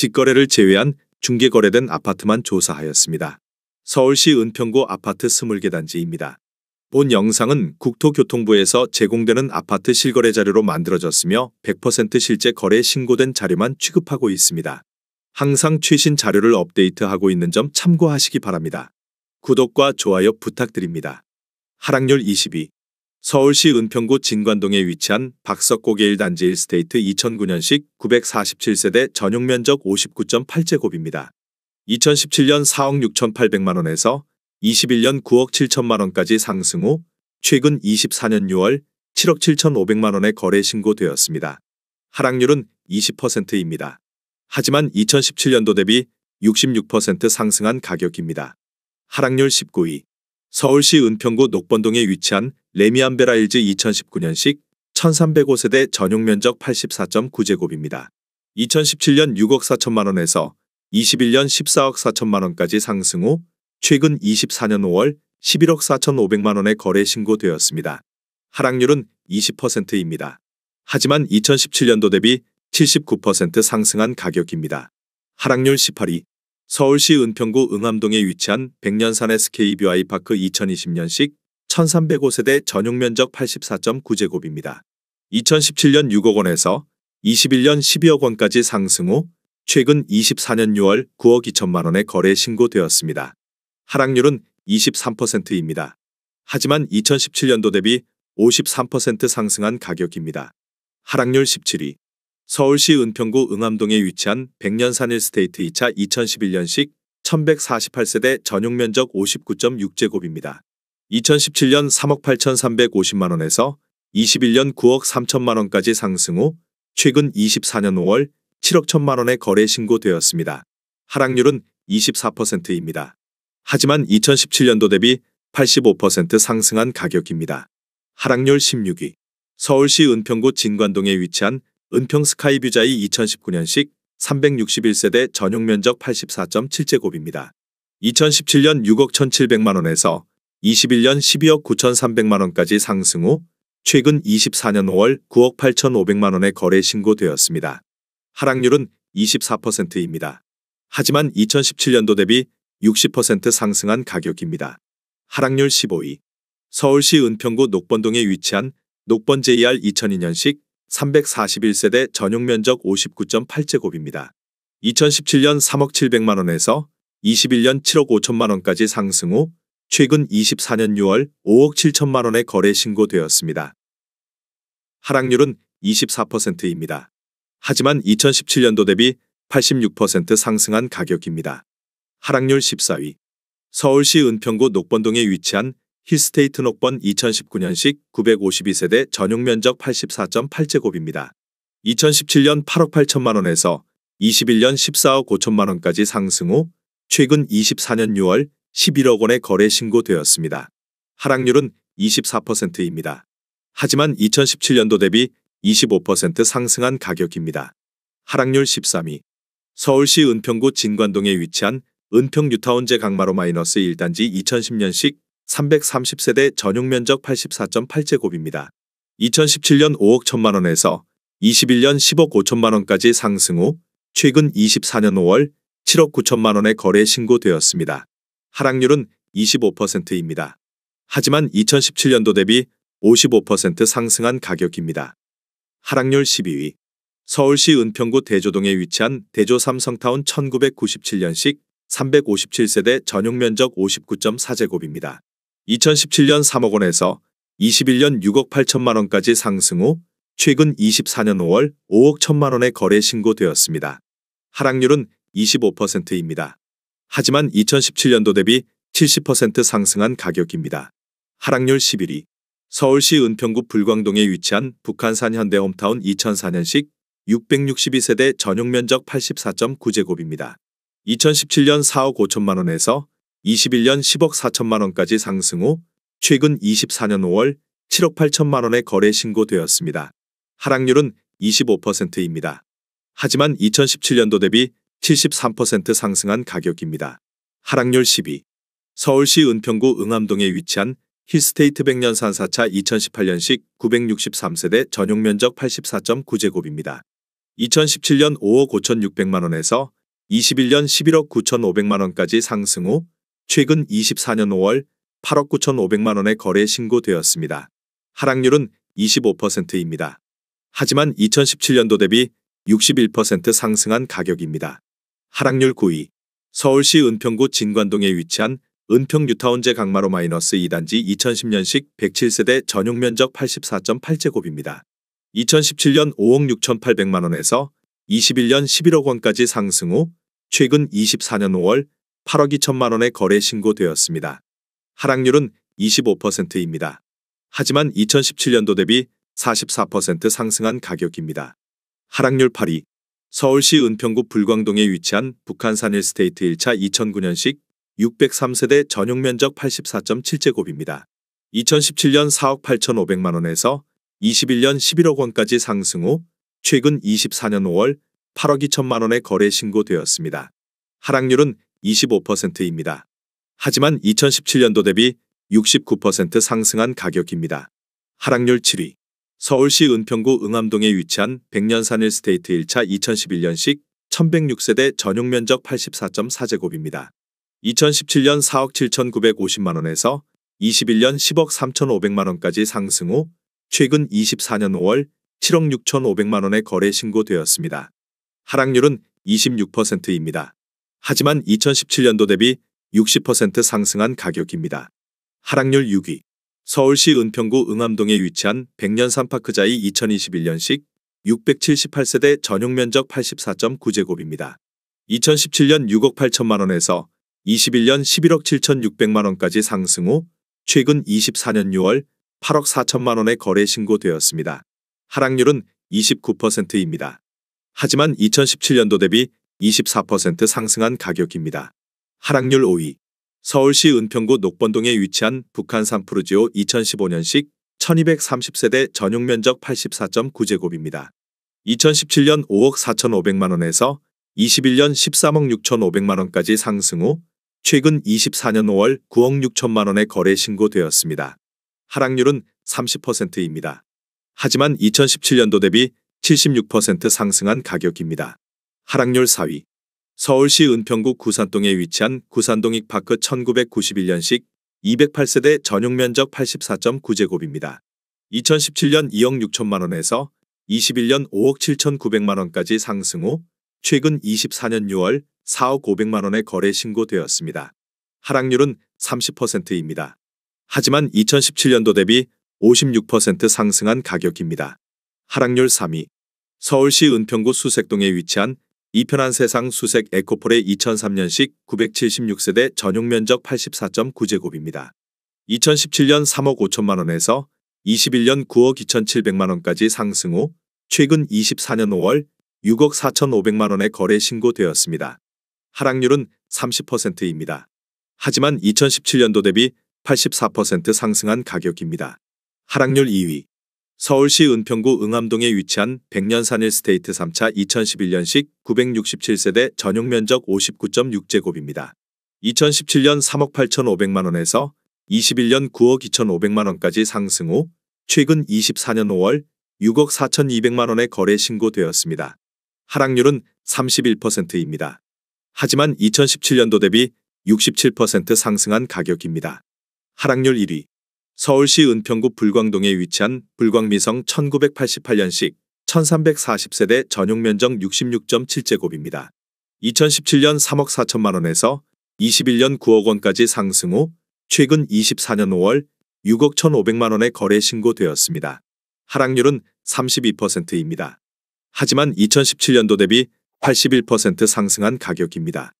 직거래를 제외한 중개거래된 아파트만 조사하였습니다. 서울시 은평구 아파트 20개 단지입니다. 본 영상은 국토교통부에서 제공되는 아파트 실거래 자료로 만들어졌으며 100% 실제 거래 신고된 자료만 취급하고 있습니다. 항상 최신 자료를 업데이트하고 있는 점 참고하시기 바랍니다. 구독과 좋아요 부탁드립니다. 하락률 22. 서울시 은평구 진관동에 위치한 박석고개 1단지 1스테이트 2009년식 947세대 전용면적 59.8제곱입니다. 2017년 4억 6,800만원에서 21년 9억 7천만원까지 상승 후 최근 24년 6월 7억 7,500만원에 거래 신고되었습니다. 하락률은 20%입니다. 하지만 2017년도 대비 66% 상승한 가격입니다. 하락률 19위. 서울시 은평구 녹번동에 위치한 레미안베라 일즈 2019년식 1305세대 전용면적 84.9제곱입니다. 2017년 6억 4천만원에서 21년 14억 4천만원까지 상승 후 최근 24년 5월 11억 4,500만원에 거래 신고되었습니다. 하락률은 20%입니다. 하지만 2017년도 대비 79% 상승한 가격입니다. 하락률 18위. 서울시 은평구 응암동에 위치한 백년산 SKBY파크 2020년식 1305세대 전용면적 84.9제곱입니다. 2017년 6억 원에서 21년 12억 원까지 상승 후 최근 24년 6월 9억 2천만원에 거래 신고되었습니다. 하락률은 23%입니다. 하지만 2017년도 대비 53% 상승한 가격입니다. 하락률 17위. 서울시 은평구 응암동에 위치한 백년산 1스테이트 2차 2011년식 1148세대 전용면적 59.6제곱입니다. 2017년 3억 8,350만원에서 21년 9억 3천만원까지 상승 후 최근 24년 5월 7억 1천만원에 거래 신고되었습니다. 하락률은 24%입니다. 하지만 2017년도 대비 85% 상승한 가격입니다. 하락률 16위. 서울시 은평구 진관동에 위치한 은평스카이뷰자이 2019년식 361세대 전용면적 84.7제곱입니다. 2017년 6억 1,700만원에서 21년 12억 9,300만원까지 상승 후 최근 24년 5월 9억 8,500만원에 거래 신고되었습니다. 하락률은 24%입니다. 하지만 2017년도 대비 60% 상승한 가격입니다. 하락률 15위. 서울시 은평구 녹번동에 위치한 녹번 JR 2002년식 341세대 전용면적 59.8제곱입니다. 2017년 3억 700만원에서 21년 7억 5천만원까지 상승 후 최근 24년 6월 5억 7천만원에 거래 신고되었습니다. 하락률은 24%입니다. 하지만 2017년도 대비 86% 상승한 가격입니다. 하락률 14위. 서울시 은평구 녹번동에 위치한 힐스테이트 녹번 2019년식 952세대 전용면적 84.8제곱입니다. 2017년 8억 8천만원에서 21년 14억 5천만원까지 상승 후 최근 24년 6월 11억 원에 거래 신고되었습니다. 하락률은 24%입니다. 하지만 2017년도 대비 25% 상승한 가격입니다. 하락률 13위. 서울시 은평구 진관동에 위치한 은평뉴타운제 강마로 -1단지 2010년식 330세대 전용면적 84.8제곱입니다. 2017년 5억 1천만원에서 21년 10억 5천만원까지 상승 후 최근 24년 5월 7억 9천만원에 거래 신고되었습니다. 하락률은 25%입니다. 하지만 2017년도 대비 55% 상승한 가격입니다. 하락률 12위. 서울시 은평구 대조동에 위치한 대조 삼성타운 1997년식 357세대 전용면적 59.4제곱입니다. 2017년 3억 원에서 21년 6억 8천만원까지 상승 후 최근 24년 5월 5억 1천만원에 거래 신고되었습니다. 하락률은 25%입니다. 하지만 2017년도 대비 70% 상승한 가격입니다. 하락률 11위. 서울시 은평구 불광동에 위치한 북한산 현대홈타운 2004년식 662세대 전용면적 84.9제곱입니다. 2017년 4억 5천만원에서 21년 10억 4천만원까지 상승 후 최근 24년 5월 7억 8천만원에 거래 신고되었습니다. 하락률은 25%입니다. 하지만 2017년도 대비 73% 상승한 가격입니다. 하락률 10위. 서울시 은평구 응암동에 위치한 힐스테이트 백년산 4차 2018년식 963세대 전용면적 84.9제곱입니다. 2017년 5억 5,600만 원에서 21년 11억 9,500만 원까지 상승 후 최근 24년 5월 8억 9,500만 원의 거래 신고되었습니다. 하락률은 25%입니다. 하지만 2017년도 대비 61% 상승한 가격입니다. 하락률 9위. 서울시 은평구 진관동에 위치한 은평 뉴타운제 강마로 -2단지 2010년식 107세대 전용 면적 84.8제곱입니다. 2017년 5억 6,800만 원에서 21년 11억 원까지 상승 후 최근 24년 5월 8억 2천만 원의 거래 신고되었습니다. 하락률은 25%입니다. 하지만 2017년도 대비 44% 상승한 가격입니다. 하락률 8위. 서울시 은평구 불광동에 위치한 북한산 일스테이트 1차 2009년식 603세대 전용 면적 84.7제곱입니다. 2017년 4억 8,500만 원에서 21년 11억 원까지 상승 후 최근 24년 5월 8억 2천만 원의 거래 신고되었습니다. 하락률은 25%입니다. 하지만 2017년도 대비 69% 상승한 가격입니다. 하락률 7위. 서울시 은평구 응암동에 위치한 백년산 일스테이트 1차 2011년식 1106세대 전용 면적 84.4제곱입니다. 2017년 4억 7,950만 원에서 21년 10억 3,500만 원까지 상승 후 최근 24년 5월 7억 6,500만 원의 거래 신고되었습니다. 하락률은 26%입니다. 하지만 2017년도 대비 60% 상승한 가격입니다. 하락률 6위. 서울시 은평구 응암동에 위치한 백년산파크자이 2021년식 678세대 전용 면적 84.9제곱입니다. 2017년 6억 8천만 원에서 21년 11억 7,600만 원까지 상승 후 최근 24년 6월 8억 4천만 원의 거래 신고되었습니다. 하락률은 29%입니다. 하지만 2017년도 대비 24% 상승한 가격입니다. 하락률 5위. 서울시 은평구 녹번동에 위치한 북한산 푸르지오 2015년식 1230세대 전용 면적 84.9제곱입니다. 2017년 5억 4,500만 원에서 21년 13억 6,500만 원까지 상승 후 최근 24년 5월 9억 6천만 원의 거래 신고되었습니다. 하락률은 30%입니다. 하지만 2017년도 대비 76% 상승한 가격입니다. 하락률 4위. 서울시 은평구 구산동에 위치한 구산동 익파크 1991년식 208세대 전용 면적 84.9제곱입니다. 2017년 2억 6천만 원에서 21년 5억 7,900만 원까지 상승 후 최근 24년 6월 4억 500만 원의 거래 신고되었습니다. 하락률은 30%입니다. 하지만 2017년도 대비 56% 상승한 가격입니다. 하락률 3위. 서울시 은평구 수색동에 위치한 이편한 세상 수색 에코폴의 2003년식 976세대 전용 면적 84.9제곱입니다. 2017년 3억 5천만 원에서 21년 9억 2,700만 원까지 상승 후 최근 24년 5월 6억 4,500만 원의 거래 신고되었습니다. 하락률은 30%입니다. 하지만 2017년도 대비 84% 상승한 가격입니다. 하락률 2위. 서울시 은평구 응암동에 위치한 백년산 일스테이트 3차 2011년식 967세대 전용 면적 59.6제곱입니다. 2017년 3억 8,500만 원에서 21년 9억 2,500만 원까지 상승 후 최근 24년 5월 6억 4,200만 원의 거래 신고되었습니다. 하락률은 31%입니다. 하지만 2017년도 대비 67% 상승한 가격입니다. 하락률 1위. 서울시 은평구 불광동에 위치한 불광미성 1988년식 1340세대 전용 면적 66.7제곱입니다. 2017년 3억 4천만 원에서 21년 9억 원까지 상승 후 최근 24년 5월 6억 1,500만 원의 거래 신고되었습니다. 하락률은 32%입니다. 하지만 2017년도 대비 81% 상승한 가격입니다.